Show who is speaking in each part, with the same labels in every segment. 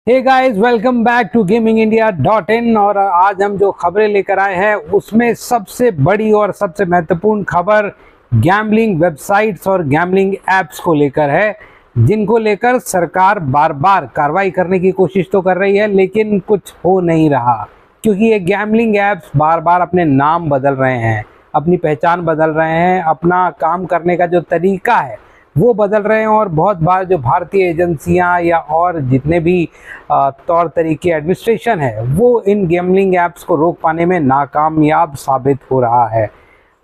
Speaker 1: Hey guys, welcome back to GamingIndia.in। और आज हम जो खबरें लेकर आए हैं उसमें सबसे बड़ी और सबसे महत्वपूर्ण खबर गैम्बलिंग वेबसाइट्स और गैम्बलिंग ऐप्स को लेकर है, जिनको लेकर सरकार बार बार कार्रवाई करने की कोशिश तो कर रही है लेकिन कुछ हो नहीं रहा, क्योंकि ये गैम्बलिंग ऐप्स बार बार अपने नाम बदल रहे हैं, अपनी पहचान बदल रहे हैं, अपना काम करने का जो तरीका है वो बदल रहे हैं। और बहुत बार जो भारतीय एजेंसियां या और जितने भी तौर तरीके एडमिनिस्ट्रेशन है वो इन गैम्बलिंग ऐप्स को रोक पाने में नाकामयाब साबित हो रहा है।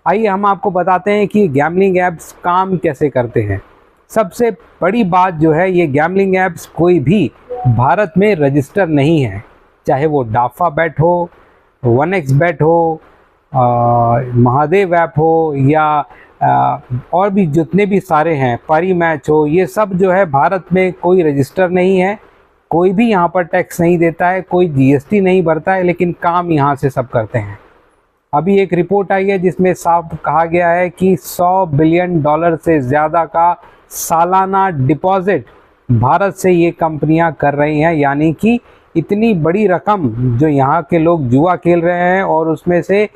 Speaker 1: आइए हम आपको बताते हैं कि गैम्बलिंग ऐप्स काम कैसे करते हैं। सबसे बड़ी बात जो है, ये गैम्बलिंग ऐप्स कोई भी भारत में रजिस्टर नहीं है, चाहे वो डाफा बैट हो, 1x बैट हो, महादेव ऐप हो या और भी जितने भी सारे हैं, परी मैच हो, ये सब जो है भारत में कोई रजिस्टर नहीं है, कोई भी यहाँ पर टैक्स नहीं देता है, कोई जीएसटी नहीं भरता है, लेकिन काम यहाँ से सब करते हैं। अभी एक रिपोर्ट आई है जिसमें साफ कहा गया है कि $100 बिलियन से ज़्यादा का सालाना डिपॉजिट भारत से ये कंपनियां कर रही हैं। यानी कि इतनी बड़ी रकम जो यहाँ के लोग जुआ खेल रहे हैं और उसमें से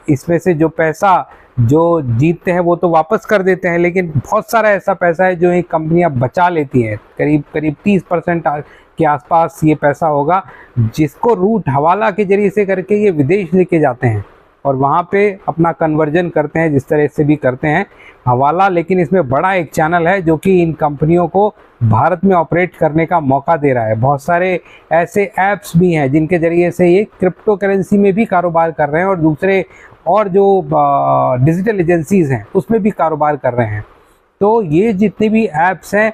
Speaker 1: इसमें से जो पैसा जो जीतते हैं वो तो वापस कर देते हैं, लेकिन बहुत सारा ऐसा पैसा है जो ये कंपनियां बचा लेती हैं। करीब 30% के आसपास ये पैसा होगा, जिसको रूट हवाला के जरिए से करके ये विदेश लेके जाते हैं और वहाँ पे अपना कन्वर्जन करते हैं, जिस तरह से भी करते हैं हवाला। लेकिन इसमें बड़ा एक चैनल है जो कि इन कंपनियों को भारत में ऑपरेट करने का मौका दे रहा है। बहुत सारे ऐसे ऐप्स भी हैं जिनके ज़रिए से ये क्रिप्टो करेंसी में भी कारोबार कर रहे हैं और दूसरे और जो डिजिटल एजेंसीज़ हैं उसमें भी कारोबार कर रहे हैं। तो ये जितने भी ऐप्स हैं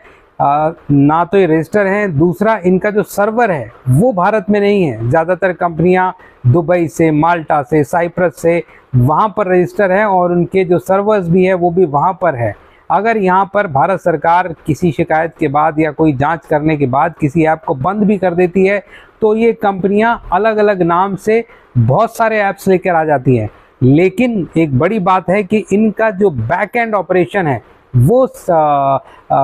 Speaker 1: ना तो ये रजिस्टर हैं, दूसरा इनका जो सर्वर है वो भारत में नहीं है। ज़्यादातर कंपनियां दुबई से, माल्टा से, साइप्रस से वहाँ पर रजिस्टर है और उनके जो सर्वर्स भी है वो भी वहाँ पर है। अगर यहाँ पर भारत सरकार किसी शिकायत के बाद या कोई जांच करने के बाद किसी ऐप को बंद भी कर देती है तो ये कंपनियां अलग अलग नाम से बहुत सारे ऐप्स लेकर आ जाती हैं। लेकिन एक बड़ी बात है कि इनका जो बैक एंड ऑपरेशन है वो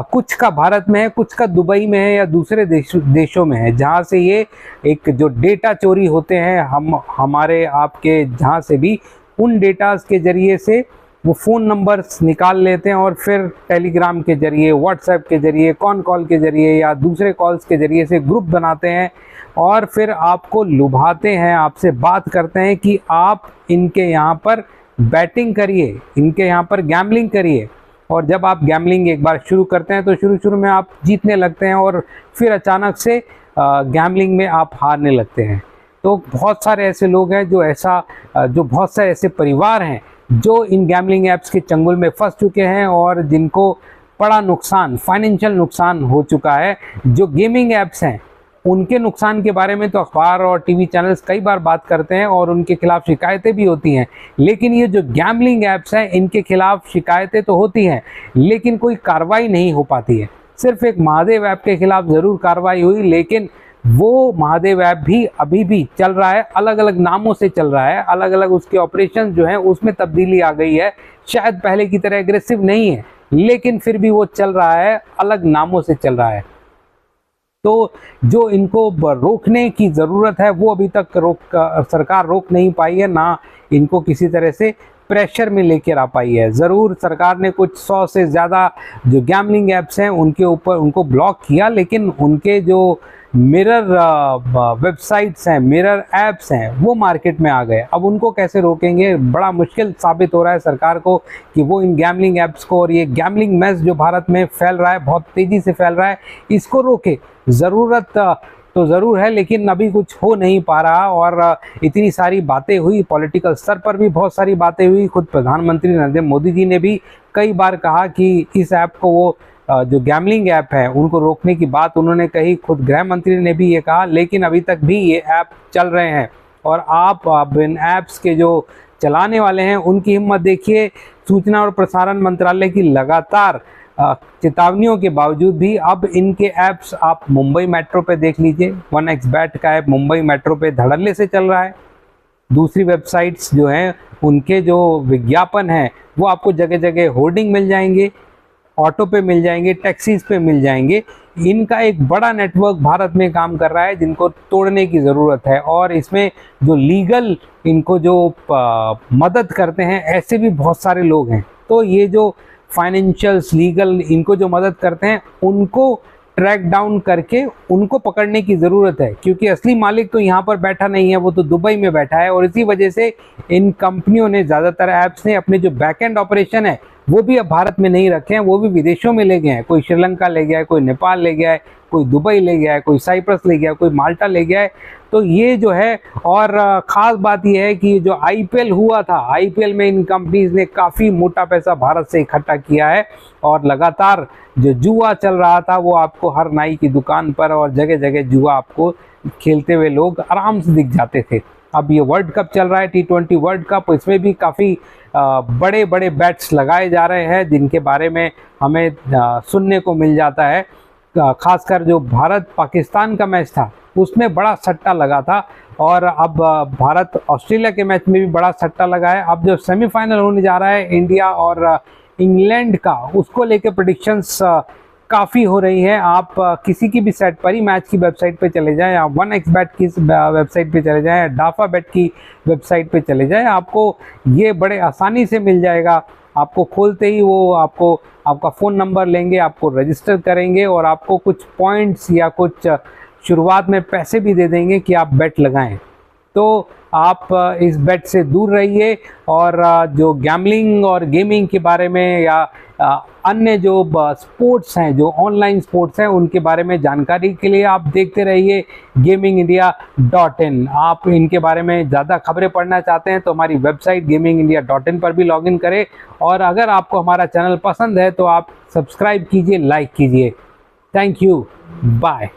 Speaker 1: कुछ का भारत में है, कुछ का दुबई में है या दूसरे देशों में है, जहाँ से ये एक जो डेटा चोरी होते हैं हमारे आपके जहाँ से भी, उन डेटास के ज़रिए से वो फ़ोन नंबर्स निकाल लेते हैं और फिर टेलीग्राम के ज़रिए, व्हाट्सएप के ज़रिए, कॉन कॉल के ज़रिए या दूसरे कॉल्स के ज़रिए से ग्रुप बनाते हैं और फिर आपको लुभाते हैं, आपसे बात करते हैं कि आप इनके यहाँ पर बैटिंग करिए, इनके यहाँ पर गैम्बलिंग करिए। और जब आप गैम्बलिंग एक बार शुरू करते हैं तो शुरू में आप जीतने लगते हैं और फिर अचानक से गैम्बलिंग में आप हारने लगते हैं। तो बहुत सारे ऐसे लोग हैं जो बहुत सारे ऐसे परिवार हैं जो इन गैम्बलिंग ऐप्स के चंगुल में फंस चुके हैं और जिनको बड़ा नुकसान, फाइनेंशियल नुकसान हो चुका है। जो गेमिंग ऐप्स हैं उनके नुकसान के बारे में तो अखबार और टीवी चैनल्स कई बार बात करते हैं और उनके खिलाफ शिकायतें भी होती हैं, लेकिन ये जो गैम्बलिंग ऐप्स हैं इनके खिलाफ शिकायतें तो होती हैं लेकिन कोई कार्रवाई नहीं हो पाती है। सिर्फ एक महादेव ऐप के खिलाफ ज़रूर कार्रवाई हुई, लेकिन वो महादेव ऐप भी अभी भी चल रहा है, अलग अलग नामों से चल रहा है, अलग अलग उसके ऑपरेशन जो हैं उसमें तब्दीली आ गई है। शायद पहले की तरह एग्रेसिव नहीं है लेकिन फिर भी वो चल रहा है, अलग नामों से चल रहा है। तो जो इनको रोकने की ज़रूरत है वो अभी तक सरकार रोक नहीं पाई है, ना इनको किसी तरह से प्रेशर में लेकर आ पाई है। ज़रूर सरकार ने कुछ 100 से ज़्यादा जो गैम्बलिंग ऐप्स हैं उनके ऊपर उनको ब्लॉक किया, लेकिन उनके जो मिरर वेबसाइट्स हैं, मिरर ऐप्स हैं, वो मार्केट में आ गए। अब उनको कैसे रोकेंगे, बड़ा मुश्किल साबित हो रहा है सरकार को कि वो इन गैम्बलिंग ऐप्स को और ये गैम्बलिंग मैस जो भारत में फैल रहा है, बहुत तेज़ी से फैल रहा है, इसको रोके। ज़रूरत तो ज़रूर है लेकिन अभी कुछ हो नहीं पा रहा। और इतनी सारी बातें हुई, पॉलिटिकल स्तर पर भी बहुत सारी बातें हुई। खुद प्रधानमंत्री नरेंद्र मोदी जी ने भी कई बार कहा कि इस ऐप को, वो जो गैम्बलिंग ऐप है उनको रोकने की बात उन्होंने कही, खुद गृह मंत्री ने भी ये कहा, लेकिन अभी तक भी ये ऐप चल रहे हैं। और आप इन ऐप्स के जो चलाने वाले हैं उनकी हिम्मत देखिए। सूचना और प्रसारण मंत्रालय की लगातार चेतावनियों के बावजूद भी अब इनके ऐप्स आप मुंबई मेट्रो पे देख लीजिए, 1x बैट का ऐप मुंबई मेट्रो पे धड़ल्ले से चल रहा है। दूसरी वेबसाइट्स जो हैं उनके जो विज्ञापन हैं वो आपको जगह जगह होर्डिंग मिल जाएंगे ऑटो पे मिल जाएंगे, टैक्सीज पे मिल जाएंगे। इनका एक बड़ा नेटवर्क भारत में काम कर रहा है जिनको तोड़ने की ज़रूरत है। और इसमें जो लीगल इनको जो मदद करते हैं ऐसे भी बहुत सारे लोग हैं। तो ये जो फाइनेंशियल्स, लीगल इनको जो मदद करते हैं उनको ट्रैक डाउन करके उनको पकड़ने की ज़रूरत है, क्योंकि असली मालिक तो यहाँ पर बैठा नहीं है, वो तो दुबई में बैठा है। और इसी वजह से इन कंपनियों ने, ज़्यादातर ऐप्स ने अपने जो बैकएंड ऑपरेशन है वो भी अब भारत में नहीं रखे हैं, वो भी विदेशों में ले गए हैं। कोई श्रीलंका ले गया है, कोई नेपाल ले गया है, कोई दुबई ले गया है, कोई साइप्रस ले गया है, कोई माल्टा ले गया है। तो ये जो है, और ख़ास बात यह है कि जो आईपीएल हुआ था, आईपीएल में इन कंपनीज ने काफ़ी मोटा पैसा भारत से इकट्ठा किया है। और लगातार जो जुआ चल रहा था वो आपको हर नाई की दुकान पर और जगह जगह जुआ आपको खेलते हुए लोग आराम से दिख जाते थे। अब ये वर्ल्ड कप चल रहा है, T20 वर्ल्ड कप, इसमें भी काफ़ी बड़े बड़े बैट्स लगाए जा रहे हैं जिनके बारे में हमें सुनने को मिल जाता है। खासकर जो भारत पाकिस्तान का मैच था उसमें बड़ा सट्टा लगा था, और अब भारत ऑस्ट्रेलिया के मैच में भी बड़ा सट्टा लगा है। अब जो सेमीफाइनल होने जा रहा है इंडिया और इंग्लैंड का, उसको लेके प्रेडिक्शंस काफ़ी हो रही है। आप किसी की भी साइट पर ही, मैच की वेबसाइट पे चले जाएं, आप 1xBet की वेबसाइट पे चले जाएं, डाफा बेट की वेबसाइट पे चले जाएं, आपको ये बड़े आसानी से मिल जाएगा। आपको खोलते ही वो आपको आपका फ़ोन नंबर लेंगे, आपको रजिस्टर करेंगे और आपको कुछ पॉइंट्स या कुछ शुरुआत में पैसे भी दे देंगे कि आप बेट लगाएं। तो आप इस बेट से दूर रहिए, और जो गैम्बलिंग और गेमिंग के बारे में या अन्य जो स्पोर्ट्स हैं, जो ऑनलाइन स्पोर्ट्स हैं, उनके बारे में जानकारी के लिए आप देखते रहिए gamingindia.in। आप इनके बारे में ज़्यादा खबरें पढ़ना चाहते हैं तो हमारी वेबसाइट gamingindia.in पर भी लॉगिन करें। और अगर आपको हमारा चैनल पसंद है तो आप सब्सक्राइब कीजिए, लाइक कीजिए। Thank you, bye.